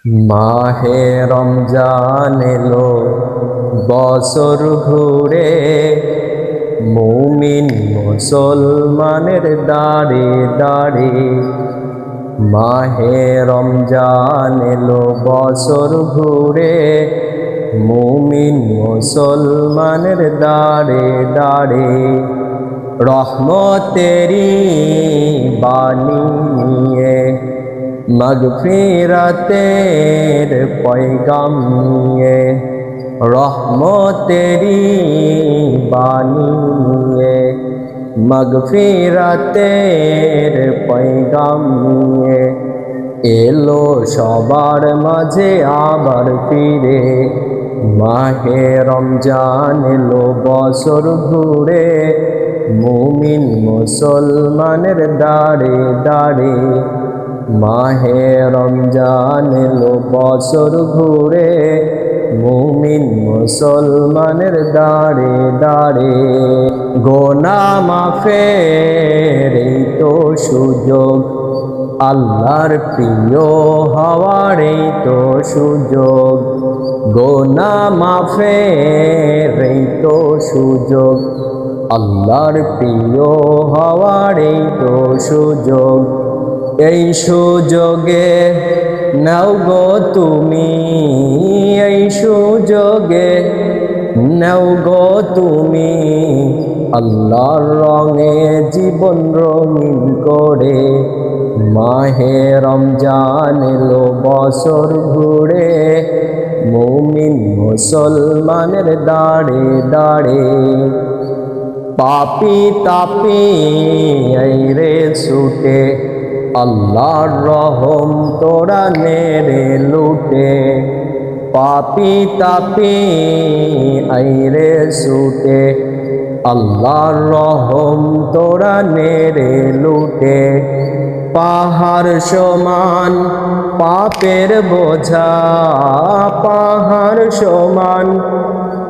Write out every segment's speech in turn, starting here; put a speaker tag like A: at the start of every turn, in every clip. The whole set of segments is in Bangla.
A: মাহে রমজান এলো বছর ঘুরে, মুমিন মুসলমানের দাঁড়ে দাঁড়ে। মাহে রমজান এলো বছর ঘুরে, মুমিন মুসলমানের দাঁড়ে দাঁড়ে। রহমতেরি বাণী নিয়ে, মাগফিরাতের পয়গাম নিয়ে, রহমতেরি বাণী নিয়ে, মাগফিরাতের পয়গাম নিয়ে এলো সবার মাঝে আবার ফিরে। মাহে রমজান এলো বছর ঘুরে, মুমিন মুসলমানের দাঁড়ে দাঁড়ে। মাহে রমজান এলো বছর ঘুরে, মুমিন মুসলমানের দাঁড়ে দাঁড়ে। গোনাহ মাফের এই তো সুযোগ, আল্লাহর প্রিয় হওয়ার এই তো সুযোগ। গোনাহ মাফের এই তো সুযোগ, আল্লাহর প্রিয় হওয়ার এই তো সুযোগ। এই সুযোগে নাও গো তুমি, এই সুযোগে নাও গো তুমি, আল্লাহর রঙে জীবন রঙিন করে। মাহে রমজান এলো বছর ঘুরে, মুমিন মুসলমানের দাঁড়ে দাঁড়ে। পাপি তাপি এই রে ছুটে, আল্লাহর রহম তোরা নেড়ে লুটে। পাপি তাপি এই রে ছুটে, আল্লাহর রহম তোরা নেড়ে লুটে। পাহাড় সমান পাপের বোঝা, পাহাড় সমান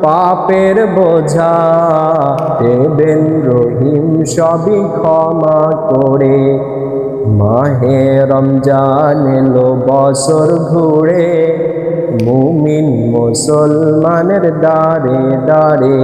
A: পাপের বোঝা, দেবেন রহিম সবই ক্ষমা করে। মাহে রমজান এলো বছর ঘুরে, মুমিন মুসলমানের দাঁড়ে দাঁড়ে।